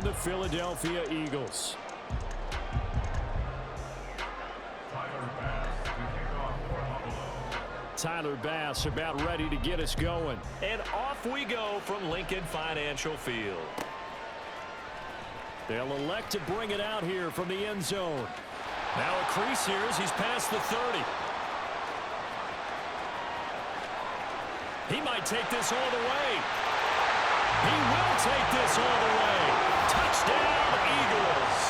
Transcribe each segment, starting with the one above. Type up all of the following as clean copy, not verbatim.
the Philadelphia Eagles. Tyler Bass about ready to get us going. And off we go from Lincoln Financial Field. They'll elect to bring it out here from the end zone. Now a crease here as he's past the 30. He might take this all the way. He will take this all the way. Touchdown, Eagles.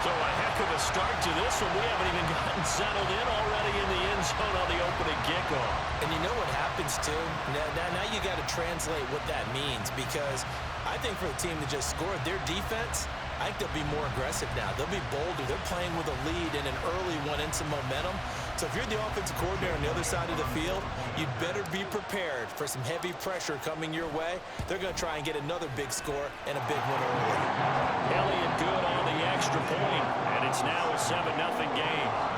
So a heck of a start to this one. We haven't even gotten settled in already in the end zone on the opening kickoff. And you know what happens, too? Now you got to translate what that means, because I think for the team to just score their defense, I think they'll be more aggressive now. They'll be bolder. They're playing with a lead and an early one and some momentum. So if you're the offensive coordinator on the other side of the field, you'd better be prepared for some heavy pressure coming your way. They're going to try and get another big score and a big one early. Elliott good on the extra point, and it's now a 7-0 game.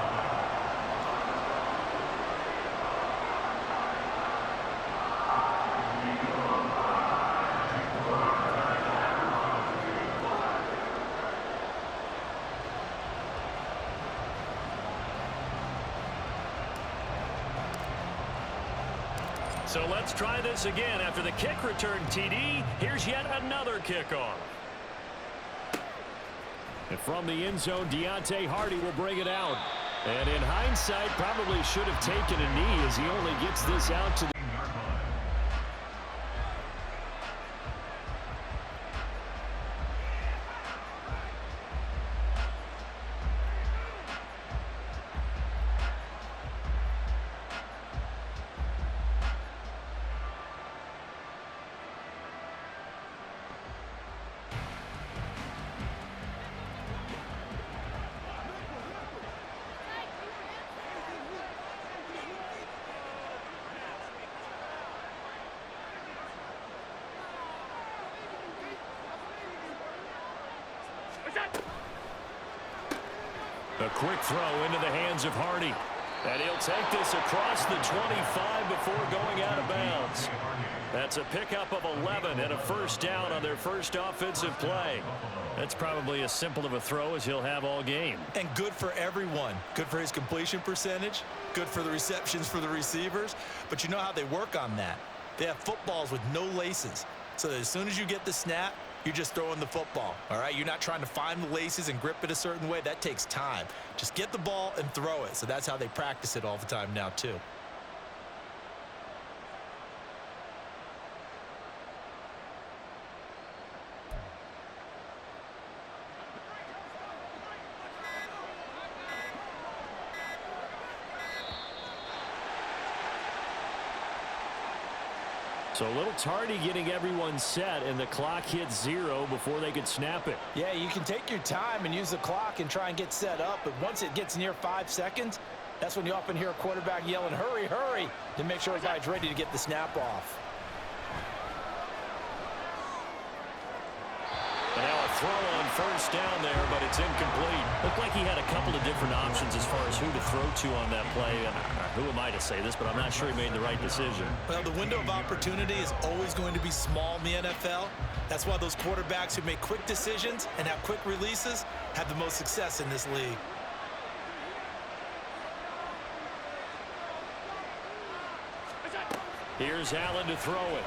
So let's try this again. After the kick return TD, here's yet another kickoff. And from the end zone, Deontay Hardy will bring it out. And in hindsight, probably should have taken a knee as he only gets this out to the A quick throw into the hands of Hardy. And he'll take this across the 25 before going out of bounds. That's a pickup of 11 and a first down on their first offensive play. That's probably as simple of a throw as he'll have all game. And good for everyone. Good for his completion percentage. Good for the receptions for the receivers. But you know how they work on that. They have footballs with no laces. So that as soon as you get the snap, you're just throwing the football, all right? You're not trying to find the laces and grip it a certain way. That takes time. Just get the ball and throw it. So that's how they practice it all the time now, too. So a little tardy getting everyone set, and the clock hits 0 before they could snap it. Yeah, you can take your time and use the clock and try and get set up, but once it gets near 5 seconds, that's when you often hear a quarterback yelling, hurry, hurry, to make sure everybody's ready to get the snap off. And now a throw on first down there, but it's incomplete. Looked like he had a couple of different options as far as who to throw to on that play. And who am I to say this, but I'm not sure he made the right decision. Well, the window of opportunity is always going to be small in the NFL. That's why those quarterbacks who make quick decisions and have quick releases have the most success in this league. Here's Allen to throw it.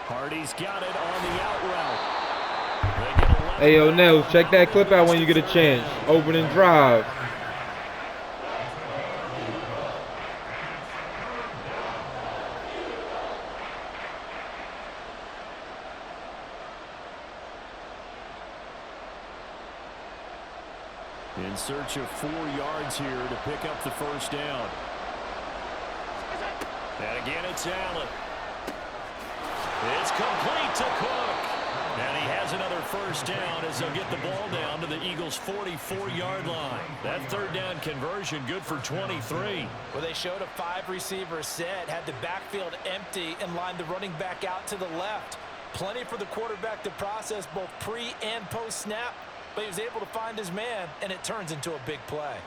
Hardy's got it on the out route. Hey, yo, Nels, check that clip out when you get a chance. Opening drive. In search of 4 yards here to pick up the first down. And again, it's Allen. It's complete to Cook. And he has another first down as they'll get the ball down to the Eagles' 44-yard line. That third down conversion good for 23. Well, they showed a 5-receiver set, had the backfield empty, and lined the running back out to the left. Plenty for the quarterback to process both pre- and post-snap, but he was able to find his man, and it turns into a big play.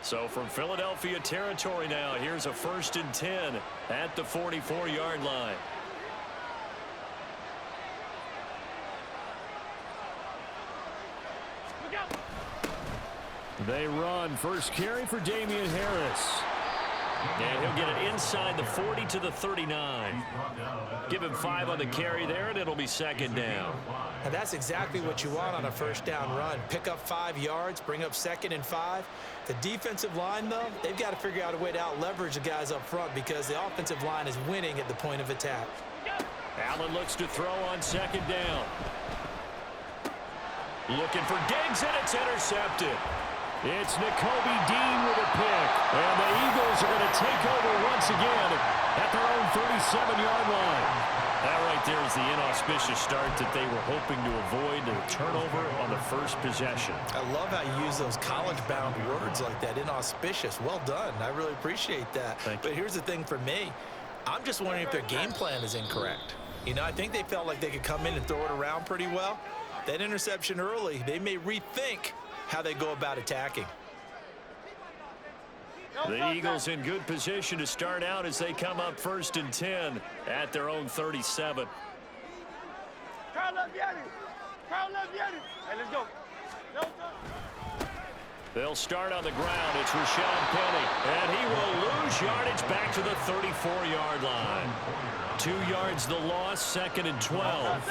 So from Philadelphia territory now, here's a 1st and 10 at the 44-yard line. They run. First carry for Damian Harris. And he'll get it inside the 40 to the 39. Give him 5 on the carry there, and it'll be 2nd down. And that's exactly what you want on a 1st down run. Pick up 5 yards, bring up 2nd and 5. The defensive line, though, they've got to figure out a way to out-leverage the guys up front because the offensive line is winning at the point of attack. Allen looks to throw on 2nd down. Looking for Diggs, and it's intercepted. It's Nakobe Dean with a pick. And the Eagles are going to take over once again at their own 37-yard line. That right there is the inauspicious start that they were hoping to avoid, a turnover on the first possession. I love how you use those college-bound words like that, inauspicious. Well done. I really appreciate that. Thank you. But here's the thing for me. I'm just wondering if their game plan is incorrect. You know, I think they felt like they could come in and throw it around pretty well. That interception early, they may rethink how they go about attacking. The Eagles in good position to start out as they come up 1st and 10 at their own 37. Hey, let's go. They'll start on the ground. It's Rashad Penny, and he will lose yardage back to the 34-yard line. 2 yards the loss, 2nd and 12.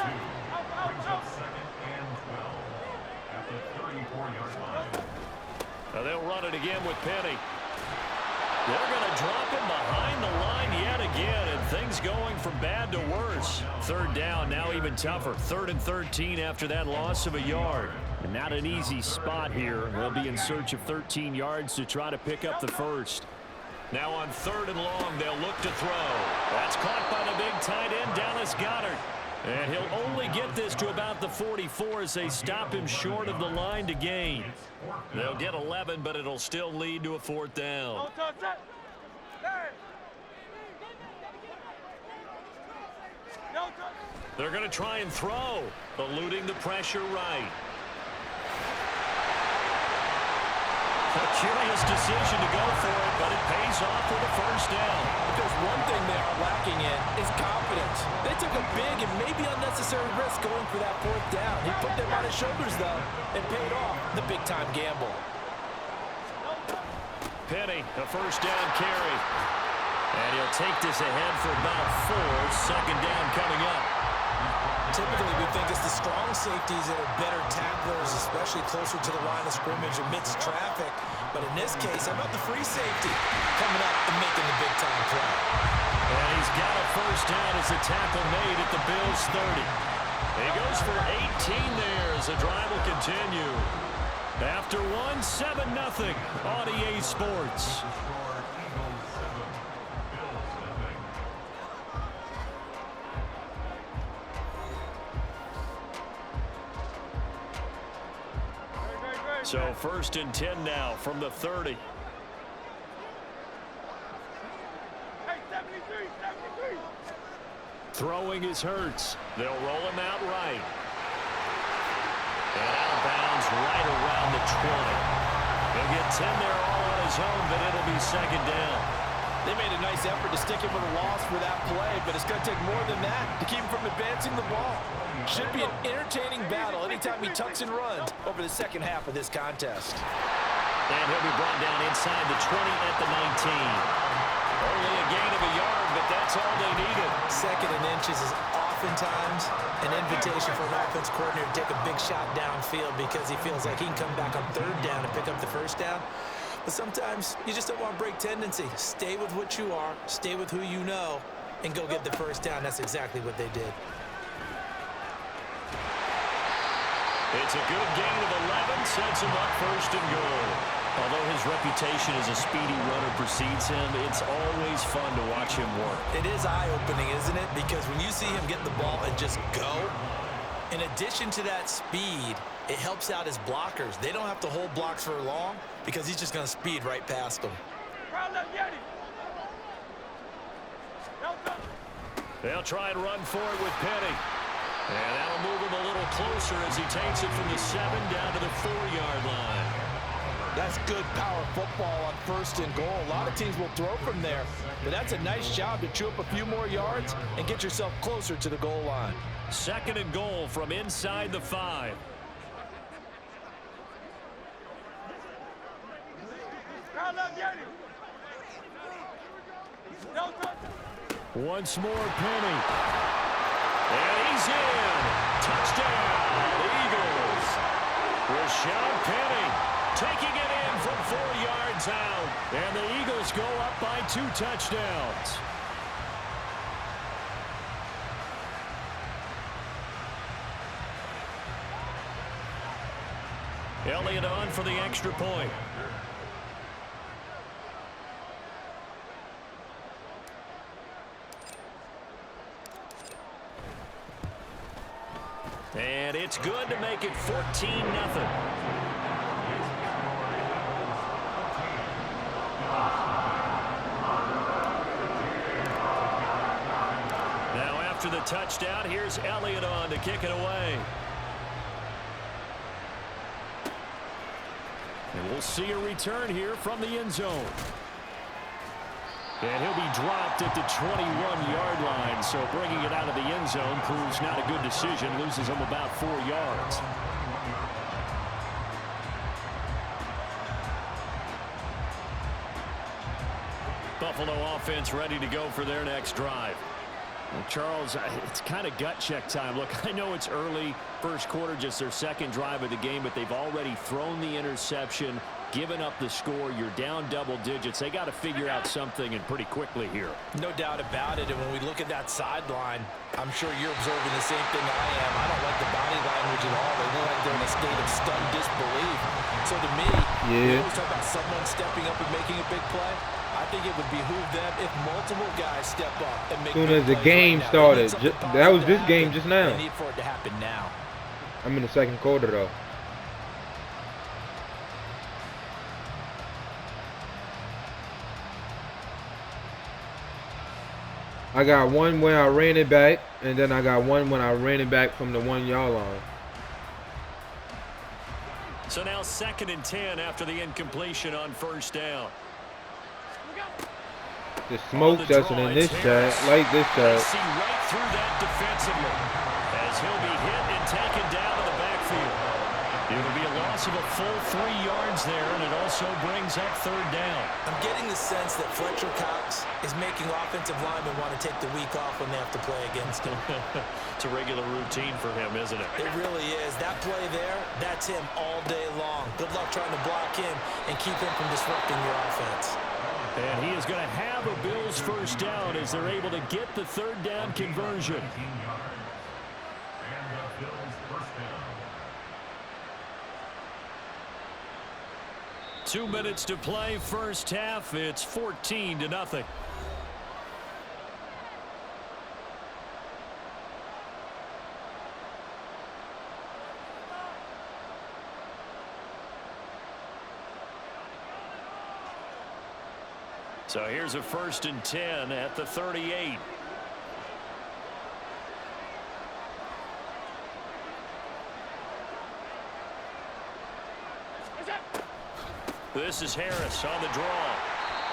Now they'll run it again with Penny. They're going to drop him behind the line yet again, and things going from bad to worse. 3rd down, now even tougher. 3rd and 13 after that loss of a yard. And not an easy spot here. They'll be in search of 13 yards to try to pick up the first. Now on 3rd and long, they'll look to throw. That's caught by the big tight end, Dallas Goedert. And he'll only get this to about the 44 as they stop him short of the line to gain. They'll get 11, but it'll still lead to a 4th down. They're going to try and throw, eluding the pressure right. A curious decision to go for it, but it pays off with a 1st down. If there's one thing they are lacking in, is confidence. They took a big and maybe unnecessary risk going for that 4th down. He put them on his shoulders, though, and paid off the big-time gamble. Penny, a 1st down carry. And he'll take this ahead for about 4. 2nd down coming up. Typically, we think it's the strong safeties that are better tacklers, especially closer to the line of scrimmage amidst traffic. But in this case, how about the free safety coming up and making the big-time play? And he's got a 1st down as the tackle made at the Bills' 30. He goes for 18 there as the drive will continue. After one, 7-0 on EA Sports. So 1st and 10 now from the 30. Hey, 73. Throwing is Hurts. They'll roll him out right. And out of bounds right around the 20. He'll get 10 there all on his own, but it'll be 2nd down. They made a nice effort to stick him with a loss for that play, but it's going to take more than that to keep him from advancing the ball. Should be an entertaining battle anytime he tucks and runs over the 2nd half of this contest. And he'll be brought down inside the 20 at the 19. Only a gain of a yard, but that's all they needed. 2nd and inches is oftentimes an invitation for an offense coordinator to take a big shot downfield because he feels like he can come back on 3rd down and pick up the 1st down. But sometimes you just don't want break tendency. Stay with what you are, stay with who you know, and go get the 1st down. That's exactly what they did. It's a good gain of 11, sets him up 1st and goal. Although his reputation as a speedy runner precedes him, it's always fun to watch him work. It is eye-opening, isn't it? Because when you see him get the ball and just go, in addition to that speed, it helps out his blockers. They don't have to hold blocks for long because he's just going to speed right past them. They'll try and run for it with Penny. And that'll move him a little closer as he takes it from the 7 down to the 4-yard line. That's good power football on 1st and goal. A lot of teams will throw from there, but that's a nice job to chew up a few more yards and get yourself closer to the goal line. 2nd and goal from inside the 5. Once more, Penny. And he's in. Touchdown, Eagles. Rashad Penny taking it in from 4 yards out. And the Eagles go up by 2 touchdowns. Elliott on for the extra point. And it's good to make it 14-0. Now after the touchdown, here's Elliott on to kick it away. And we'll see a return here from the end zone. And he'll be dropped at the 21-yard line, so bringing it out of the end zone proves not a good decision. Loses him about 4 yards. Buffalo offense ready to go for their next drive. Well, Charles, it's kind of gut check time. Look, I know it's early, first quarter, just their 2nd drive of the game, but they've already thrown the interception, given up the score. You're down double digits. They got to figure out something, and pretty quickly here. No doubt about it. And when we look at that sideline, I'm sure you're observing the same thing I am. I don't like the body language at all. They look like they're in a state of stunned disbelief. So to me, we always talk about someone stepping up and making a big play. I think it would behoove them if multiple guys step up and make. As soon as the game started, that was this game just now. They need for it to happen now. I'm in the 2nd quarter though. I got one when I ran it back, and then I got one when I ran it back from the 1-yard line. So now 2nd and 10 after the incompletion on 1st down. The smoke doesn't in this chat, like this chat. See right through that defensively as he'll be hit and taken down to the backfield. It'll be a loss of a full 3 yards there, and it also brings up 3rd down. I'm getting the sense that Fletcher Cox is making offensive linemen want to take the week off when they have to play against him. It's a regular routine for him, isn't it? It really is. That play there, that's him all day long. Good luck trying to block him and keep him from disrupting your offense. And he is going to have a Bills 1st down as they're able to get the 3rd down conversion. Two minutes to play, 1st half. It's 14-0. So here's a 1st and 10 at the 38. This is Harris on the draw.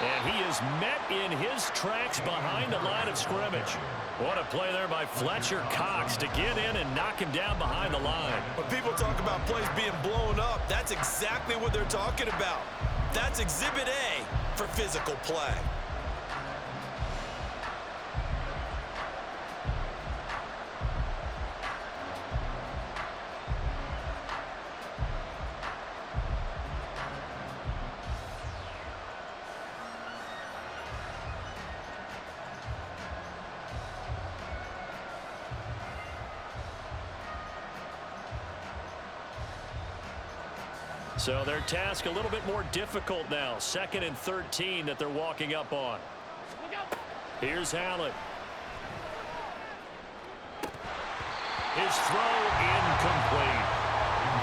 And he is met in his tracks behind the line of scrimmage. What a play there by Fletcher Cox to get in and knock him down behind the line. When people talk about plays being blown up, that's exactly what they're talking about. That's Exhibit A for physical play. So their task a little bit more difficult now. 2nd and 13 that they're walking up on. Here's Allen. His throw incomplete.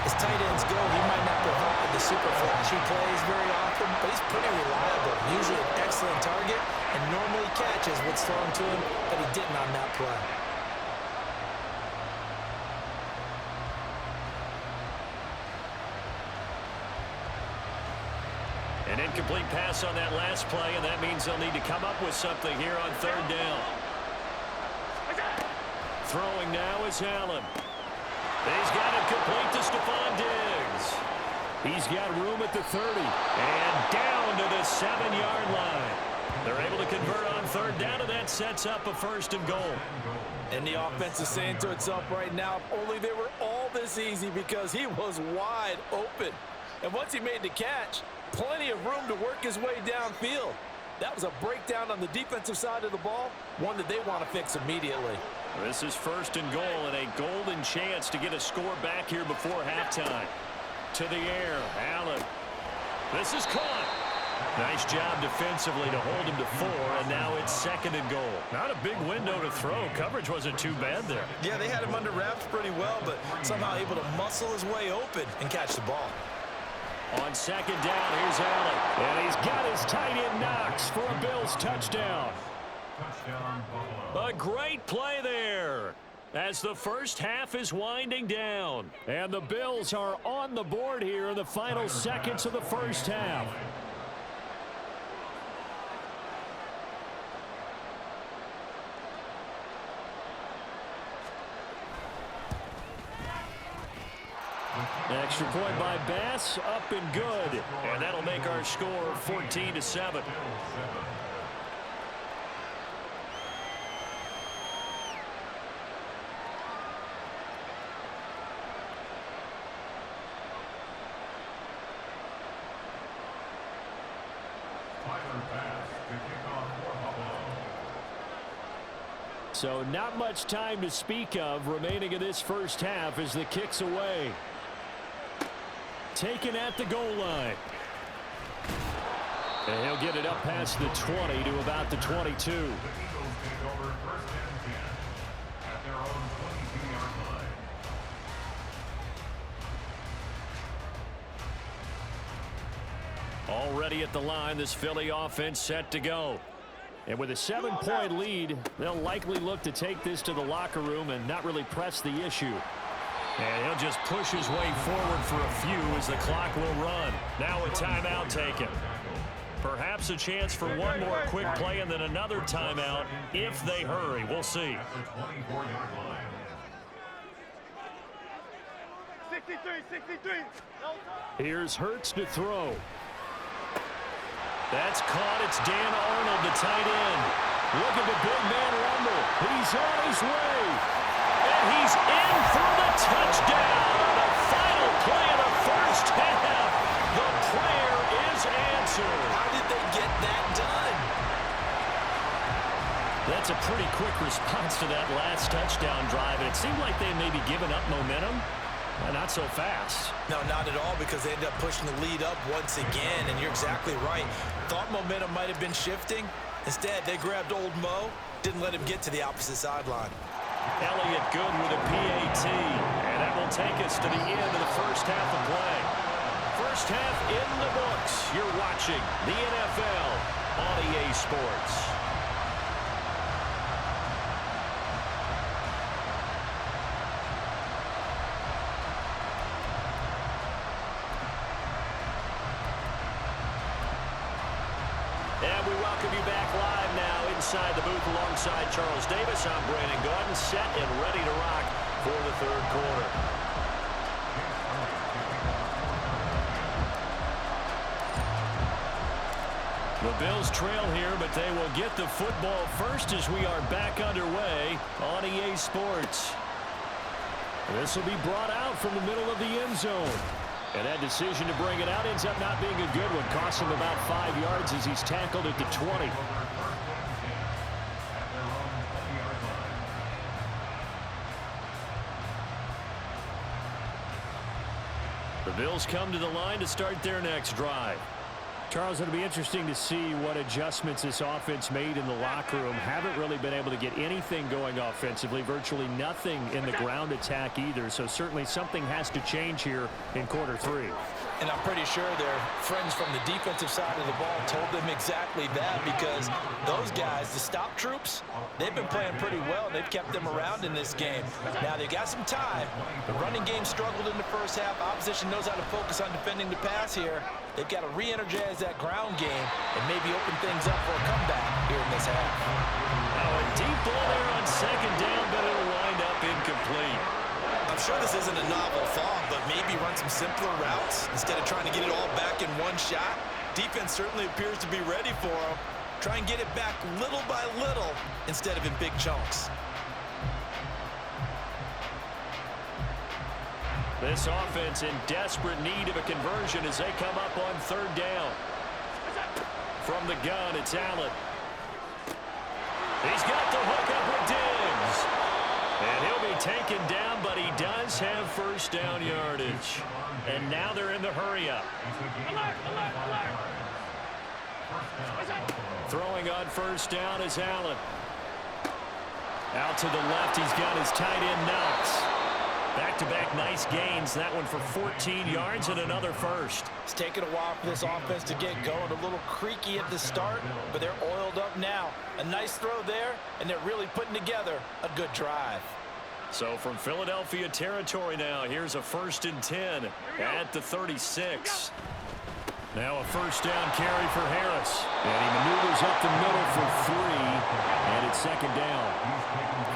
As tight ends go, he might not provide the super flashy plays very often, but he's pretty reliable. Usually an excellent target and normally catches what's thrown to him, but he didn't on that play. Incomplete pass on that last play, and that means they'll need to come up with something here on third down. Throwing now is Allen. He's got it complete to Stephon Diggs. He's got room at the 30 and down to the 7-yard line. They're able to convert on third down, and that sets up a 1st and goal. And the offense is saying to itself right now, if only they were all this easy, because he was wide open. And once he made the catch, plenty of room to work his way downfield. That was a breakdown on the defensive side of the ball, one that they want to fix immediately. This is 1st and goal, and a golden chance to get a score back here before halftime. To the air, Allen. This is caught. Nice job defensively to hold him to 4, and now it's 2nd and goal. Not a big window to throw. Coverage wasn't too bad there. Yeah, they had him under wraps pretty well, but somehow able to muscle his way open and catch the ball. On 2nd down, here's Allen. And he's got his tight end Knox for a Bills touchdown. A great play there as the first half is winding down. And the Bills are on the board here in the final seconds of the first half. Extra point by Bass, up and good. And that'll make our score 14-7. So not much time to speak of remaining in this first half as the kick's away. Taken at the goal line. And he'll get it up past the 20 to about the 22. Already at the line, this Philly offense set to go. And with a 7-point lead, they'll likely look to take this to the locker room and not really press the issue. And he'll just push his way forward for a few as the clock will run. Now a timeout taken. Perhaps a chance for one more quick play and then another timeout if they hurry. We'll see. 63. Here's Hurts to throw. That's caught. It's Dan Arnold, the tight end. Look at the big man rumble. He's on his way. And he's in for the touchdown on the final play of the first half. The prayer is answered. How did they get that done? That's a pretty quick response to that last touchdown drive. And it seemed like they may be giving up momentum. Not so fast. No, not at all, because they ended up pushing the lead up once again, and you're exactly right. Thought momentum might have been shifting. Instead, they grabbed old Mo, didn't let him get to the opposite sideline. Elliott good with a PAT, and that will take us to the end of the first half of play. First half in the books. You're watching the NFL on EA Sports. And we welcome you back live now inside the booth alongside Charles Davis. I'm Brandon Gaudin, set and ready to rock for the third quarter. The Bills trail here, but they will get the football first as we are back underway on EA Sports. This will be brought out from the middle of the end zone. And that decision to bring it out ends up not being a good one. Costs him about 5 yards as he's tackled at the 20. The Bills come to the line to start their next drive. Charles, it'll be interesting to see what adjustments this offense made in the locker room. Haven't really been able to get anything going offensively, virtually nothing in the ground attack either. So certainly something has to change here in quarter three. And I'm pretty sure their friends from the defensive side of the ball told them exactly that, because those guys, the stop troops, they've been playing pretty well. They've kept them around in this game. Now, they've got some time. The running game struggled in the first half. Opposition knows how to focus on defending the pass here. They've got to re-energize that ground game and maybe open things up for a comeback here in this half. Oh, a deep ball there on second down, but it'll wind up incomplete. I'm sure this isn't a novel thought, but maybe run some simpler routes instead of trying to get it all back in one shot. Defense certainly appears to be ready for them. Try and get it back little by little instead of in big chunks. This offense in desperate need of a conversion as they come up on third down. From the gun, it's Allen. He's got the hook up with Diggs. And he'll be taken down, but he does have first down yardage. And now they're in the hurry-up. Throwing on first down is Allen. Out to the left, he's got his tight end Knox. Back-to-back nice gains. That one for 14 yards and another first. It's taken a while for this offense to get going. A little creaky at the start, but they're oiled up now. A nice throw there, and they're really putting together a good drive. So from Philadelphia territory now, here's a 1st and 10 at the 36. Now a first down carry for Harris. And he maneuvers up the middle for 3. And it's second down.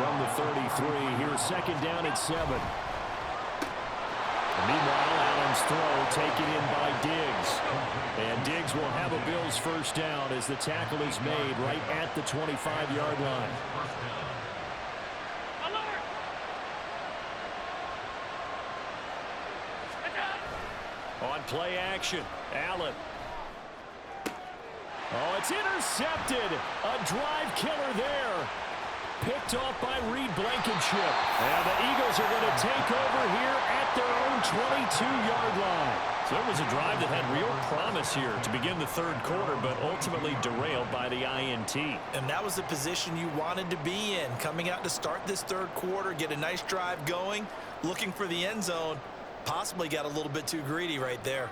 From the 33, here's second down at 7. Meanwhile, Allen's throw taken in by Diggs. And Diggs will have a Bills first down as the tackle is made right at the 25-yard line. On play action, Allen. Oh, it's intercepted. A drive killer there. Picked off by Reed Blankenship. And the Eagles are going to take over here at their own 22-yard line. So it was a drive that had real promise here to begin the third quarter, but ultimately derailed by the INT. And that was the position you wanted to be in. Coming out to start this third quarter, get a nice drive going, looking for the end zone. Possibly got a little bit too greedy right there.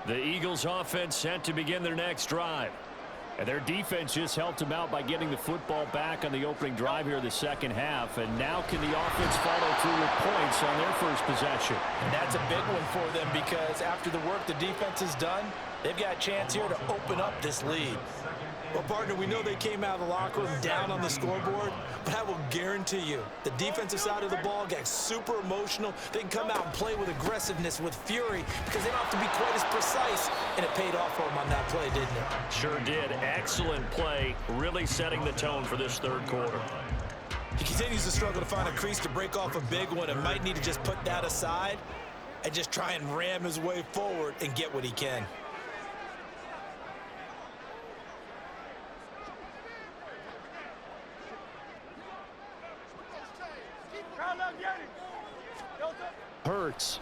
The Eagles offense set to begin their next drive. And their defense just helped them out by getting the football back on the opening drive here in the second half. And now can the offense follow through with points on their first possession? And that's a big one for them, because after the work the defense has done, they've got a chance here to open up this lead. Well, partner, we know they came out of the locker room down on the scoreboard, but I will guarantee you the defensive side of the ball got super emotional. They can come out and play with aggressiveness, with fury, because they don't have to be quite as precise, and it paid off for them on that play, didn't it? Sure did. Excellent play, really setting the tone for this third quarter. He continues to struggle to find a crease to break off a big one, and might need to just put that aside and just try and ram his way forward and get what he can. Hurts.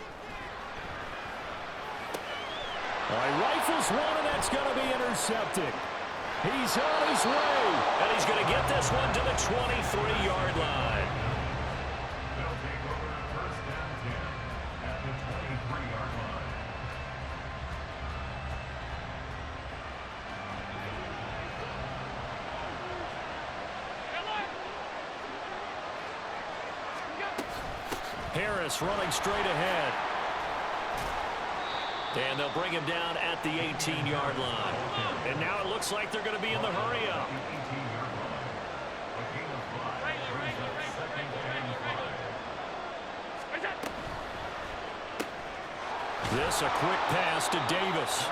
He rifles one, and that's going to be intercepted. He's on his way, and he's going to get this one to the 23-yard line. Harris running straight ahead. And they'll bring him down at the 18-yard line. And now it looks like they're going to be in the hurry-up. This a quick pass to Davis.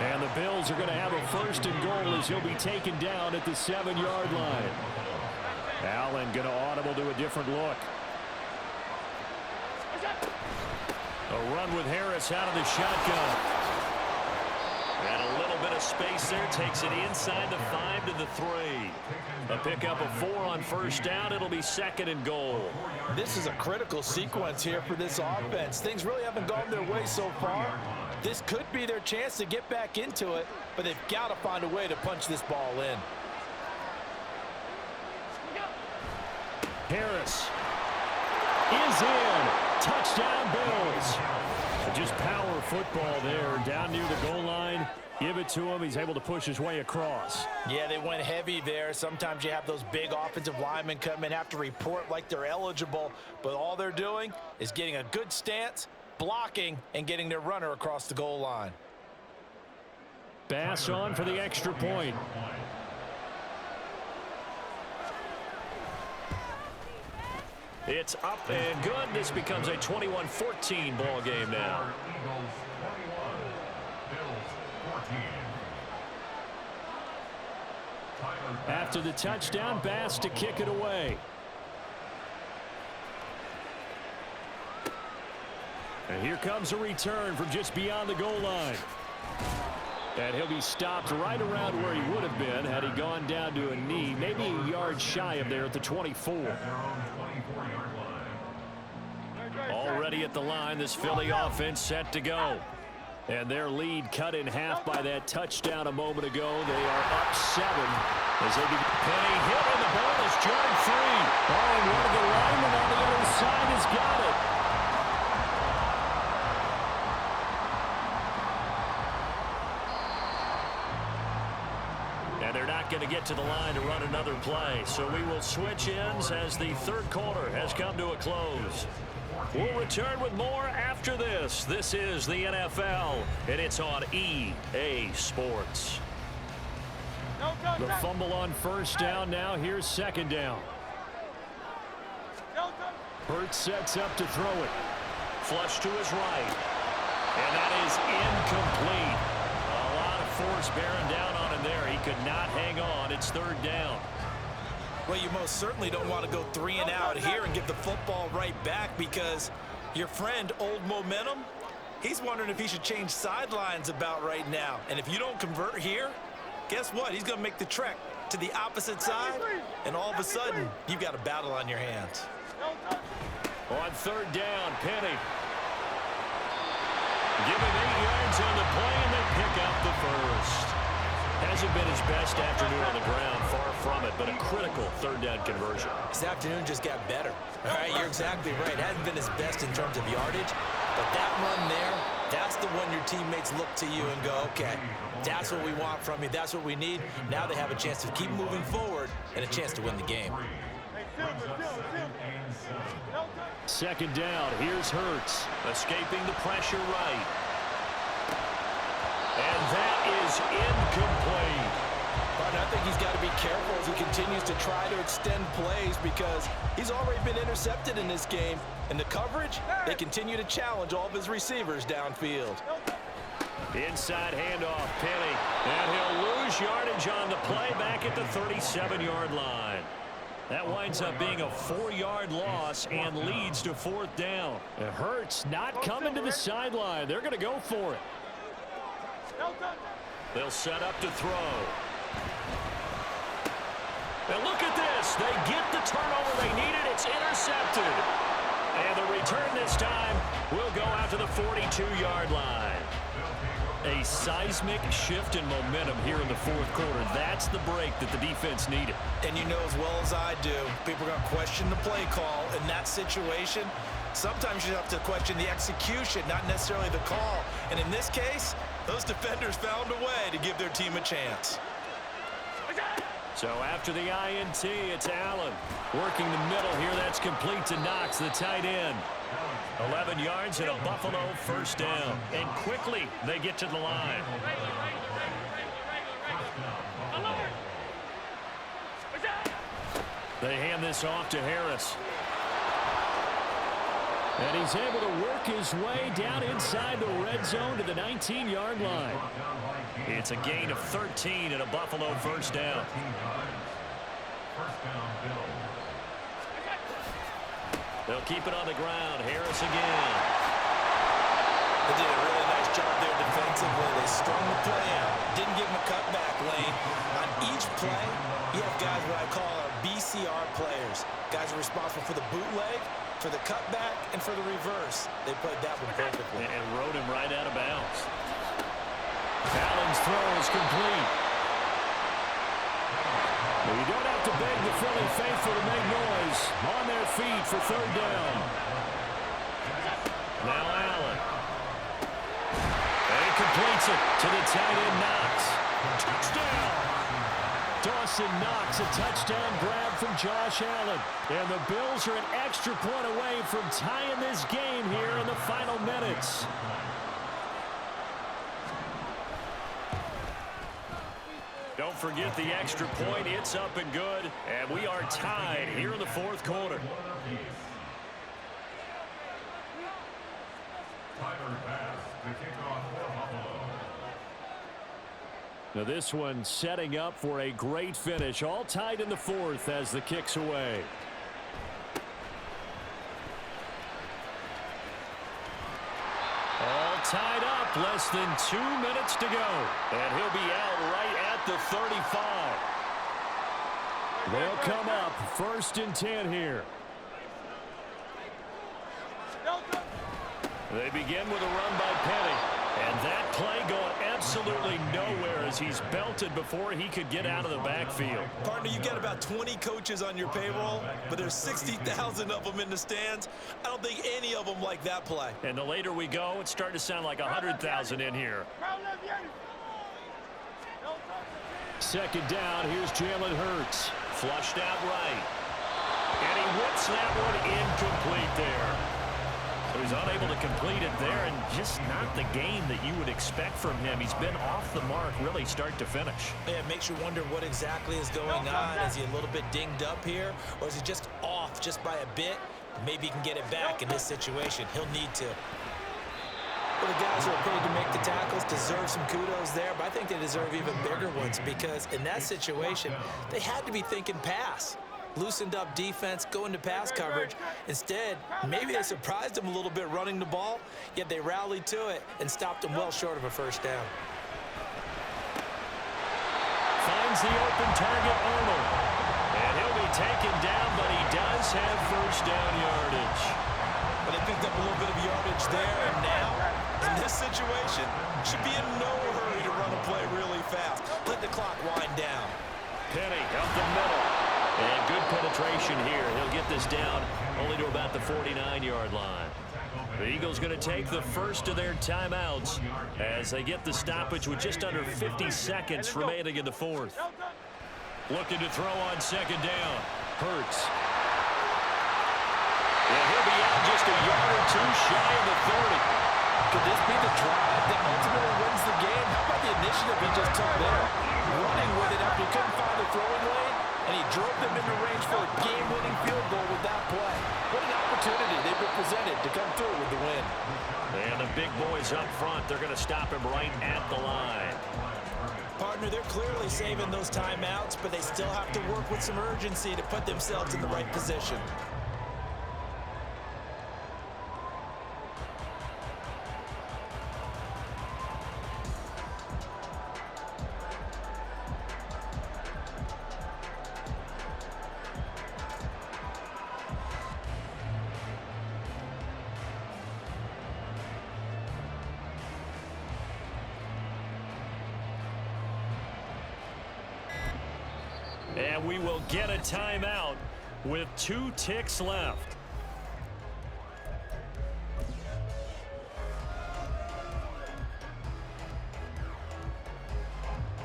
And the Bills are going to have a first and goal as he'll be taken down at the 7-yard line. Allen going to audible to a different look. A run with Harris out of the shotgun. And a little bit of space there. Takes it inside the 5 to the 3. A pickup of 4 on first down. It'll be second and goal. This is a critical sequence here for this offense. Things really haven't gone their way so far. This could be their chance to get back into it, but they've got to find a way to punch this ball in. Harris is in. Touchdown, Bills. Just power football there. Down near the goal line. Give it to him. He's able to push his way across. Yeah, they went heavy there. Sometimes you have those big offensive linemen come in, have to report like they're eligible, but all they're doing is getting a good stance, blocking, and getting their runner across the goal line. Bass on for the extra point. It's up and good. This becomes a 21-14 ball game now. After the touchdown, Bass to kick it away. And here comes a return from just beyond the goal line. And he'll be stopped right around where he would have been had he gone down to a knee, maybe a yard shy of there at the 24. Already at the line, this Philly offense set to go. And their lead cut in half by that touchdown a moment ago. They are up 7 as they begin. Penny hit and the ball is jarred free. Oh, and one of the linemen on the other side has got it. And they're not going to get to the line to run another play. So we will switch ends as the third quarter has come to a close. We'll return with more after this. This is the NFL, and it's on EA Sports. The fumble on first down now. Here's second down. Hurts sets up to throw it. Flush to his right. And that is incomplete. A lot of force bearing down on him there. He could not hang on. It's third down. Well, you most certainly don't want to go 3 and out here and give the football right back because your friend, Old Momentum, he's wondering if he should change sidelines about right now. And if you don't convert here, guess what? He's going to make the trek to the opposite side, and all of a sudden, you've got a battle on your hands. On third down, Penny. Give him 8 yards on the play, and they pick up the first. Hasn't been his best afternoon on the ground, far from it, but a critical third down conversion. This afternoon just got better. All right, you're exactly right. Hasn't been his best in terms of yardage, but that run there, that's the one your teammates look to you and go, okay, that's what we want from you. That's what we need. Now they have a chance to keep moving forward and a chance to win the game. Second down, here's Hurts, escaping the pressure right. And that is incomplete. But I think he's got to be careful as he continues to try to extend plays because he's already been intercepted in this game. And the coverage, they continue to challenge all of his receivers downfield. Inside handoff, Penny. And he'll lose yardage on the play back at the 37-yard line. That winds up being a 4-yard loss and leads to fourth down. It hurts not coming to the sideline. They're going to go for it. They'll set up to throw. And look at this. They get the turnover they needed. It's intercepted. And the return this time will go out to the 42-yard line. A seismic shift in momentum here in the fourth quarter. That's the break that the defense needed. And you know as well as I do, people are going to question the play call in that situation. Sometimes you have to question the execution, not necessarily the call. And in this case, those defenders found a way to give their team a chance. So after the INT, it's Allen. Working the middle here, that's complete to Knox, the tight end. 11 yards and a Buffalo first down. And quickly, they get to the line. They hand this off to Harris. And he's able to work his way down inside the red zone to the 19-yard line. It's a gain of 13 and a Buffalo first down. They'll keep it on the ground. Harris again. They did a really nice job there defensively. They strung the play out. Didn't give him a cutback lane. On each play, you have guys what I call our BCR players. Guys are responsible for the bootleg, for the cutback, and for the reverse. They played that one perfectly. And rode him right out of bounds. Allen's throw is complete. Well, you don't have to beg the Philly faithful to make noise. On their feet for third down. Now Allen. completes it to the tight end, Knox. Touchdown! Dawson Knox, a touchdown grab from Josh Allen. And the Bills are an extra point away from tying this game here in the final minutes. Don't forget the extra point. It's up and good. And we are tied here in the fourth quarter. Now this one setting up for a great finish. All tied in the fourth as the kick's away. All tied up. Less than 2 minutes to go. And he'll be out right at the 35. They'll come up 1st and 10 here. They begin with a run by Penny. And that play going absolutely nowhere as he's belted before he could get out of the backfield. Partner, you've got about 20 coaches on your payroll, but there's 60,000 of them in the stands. I don't think any of them like that play. And the later we go, it's starting to sound like 100,000 in here. 2nd down, here's Jalen Hurts. Flushed out right. And he whips that one incomplete there. So he's unable to complete it there, and just not the game that you would expect from him. He's been off the mark really start to finish. Yeah, it makes you wonder what exactly is going on. Is he a little bit dinged up here, or is he just off just by a bit? Maybe he can get it back in this situation. He'll need to. Well, the guys who are paid to make the tackles deserve some kudos there, but I think they deserve even bigger ones because in that situation, they had to be thinking pass. Loosened up defense, going to pass coverage. Instead, maybe they surprised him a little bit running the ball, yet they rallied to it and stopped him well short of a 1st down. Finds the open target, Arnold. And he'll be taken down, but he does have 1st down yardage. But they picked up a little bit of yardage there, and now, in this situation, should be in no hurry to run a play really fast. Let the clock wind down. Penny up the middle. And good penetration here. He'll get this down only to about the 49-yard line. The Eagles going to take the first of their timeouts as they get the stoppage with just under 50 seconds remaining in the fourth. Looking to throw on 2nd down. Hurts. And he'll be out just a yard or two shy of the 30. Could this be the drive that ultimately wins the game? How about the initiative he just took there? Running with it after he couldn't find the throwing lane, and he drove them into range for a game-winning field goal with that play. What an opportunity they've been presented to come through with the win. And the big boys up front, they're going to stop him right at the line. Partner, they're clearly saving those timeouts, but they still have to work with some urgency to put themselves in the right position. And we will get a timeout with 2 ticks left.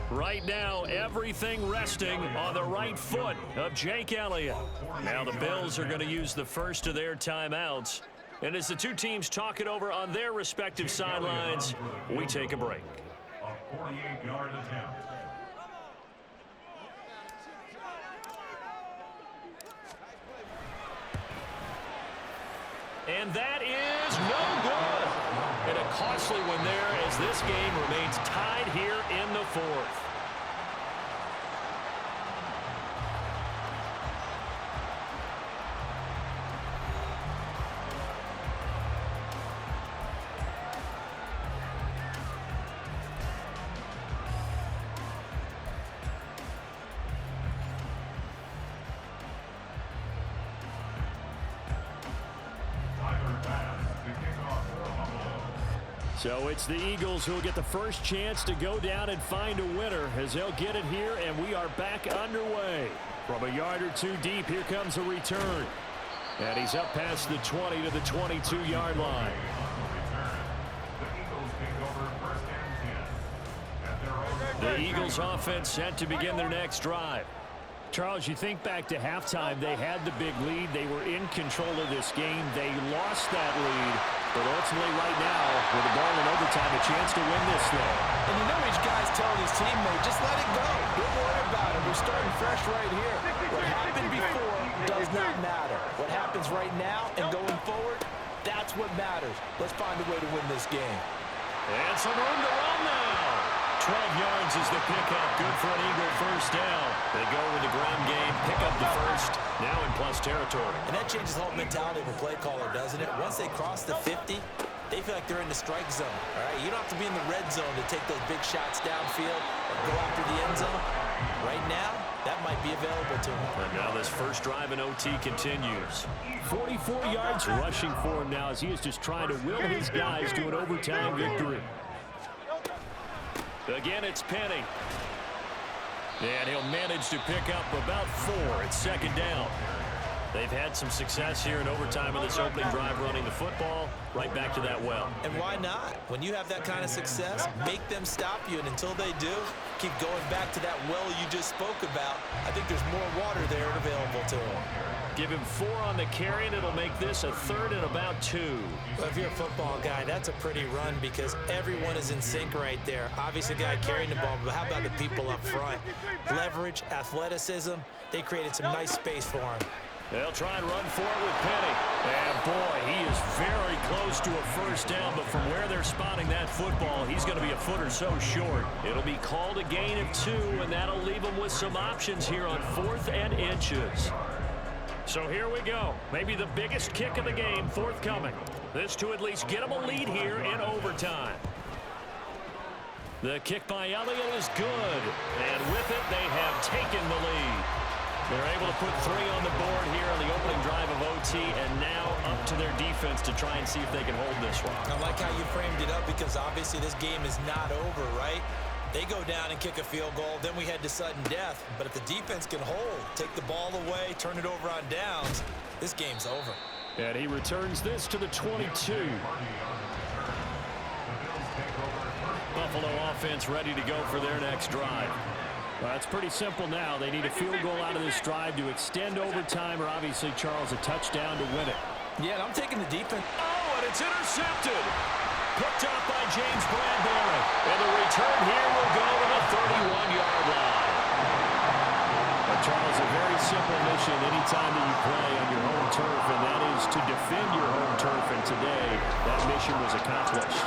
Right now, everything resting on the right foot of Jake Elliott. Now the Bills are going to use the first of their timeouts. And as the two teams talk it over on their respective sidelines, we take a break. A 48-yard attempt. And that is no good. And a costly one there as this game remains tied here in the fourth. So it's the Eagles who will get the first chance to go down and find a winner as they'll get it here, and we are back underway. From a yard or two deep, here comes a return. And he's up past the 20 to the 22-yard line. The Eagles take over 1st and The Eagles offense set to begin their next drive. Charles, you think back to halftime, they had the big lead. They were in control of this game. They lost that lead. But ultimately right now, with the ball in overtime, a chance to win this thing. And you know each guy's telling his teammate, just let it go. Don't worry about it. We're starting fresh right here. What happened before does not matter. What happens right now and going forward, that's what matters. Let's find a way to win this game. And some room to run now. 12 yards is the pickup. Good for an Eagle first down. They go with the ground game, pick up the first, now in plus territory. And that changes the whole mentality of a play caller, doesn't it? Once they cross the 50, they feel like they're in the strike zone. All right, you don't have to be in the red zone to take those big shots downfield or go after the end zone. Right now, that might be available to them. And now this first drive in OT continues. 44 yards rushing for him now as he is just trying to will his guys to an overtime victory. Again, it's Penny. And he'll manage to pick up about 4. It's second down. They've had some success here in overtime in this opening drive running the football. Right back to that well. And why not? When you have that kind of success, make them stop you. And until they do, keep going back to that well you just spoke about. I think there's more water there available to them. Give him 4 on the carry, and it'll make this a 3rd and about 2. Well, if you're a football guy, that's a pretty run because everyone is in sync right there. Obviously, the guy carrying the ball, but how about the people up front? Leverage, athleticism, they created some nice space for him. They'll try and run for it with Penny. And, boy, he is very close to a first down, but from where they're spotting that football, he's going to be a foot or so short. It'll be called a gain of 2, and that'll leave him with some options here on 4th and inches. So here we go. Maybe the biggest kick of the game forthcoming. This to at least get them a lead here in overtime. The kick by Elliott is good. And with it, they have taken the lead. They're able to put 3 on the board here on the opening drive of OT, and now up to their defense to try and see if they can hold this one. I like how you framed it up because obviously this game is not over, right? They go down and kick a field goal, then we head to sudden death. But if the defense can hold, take the ball away, turn it over on downs, this game's over. And he returns this to the 22. Buffalo offense ready to go for their next drive. Well, it's pretty simple now. They need a field goal out of this drive to extend overtime, or obviously, Charles, a touchdown to win it. Yeah, and I'm taking the defense. Oh, and it's intercepted. Picked up by James Bradbury. And the return here will go to the 31-yard line. But Charles, a very simple mission anytime that you play on your home turf, and that is to defend your home turf. And today, that mission was accomplished.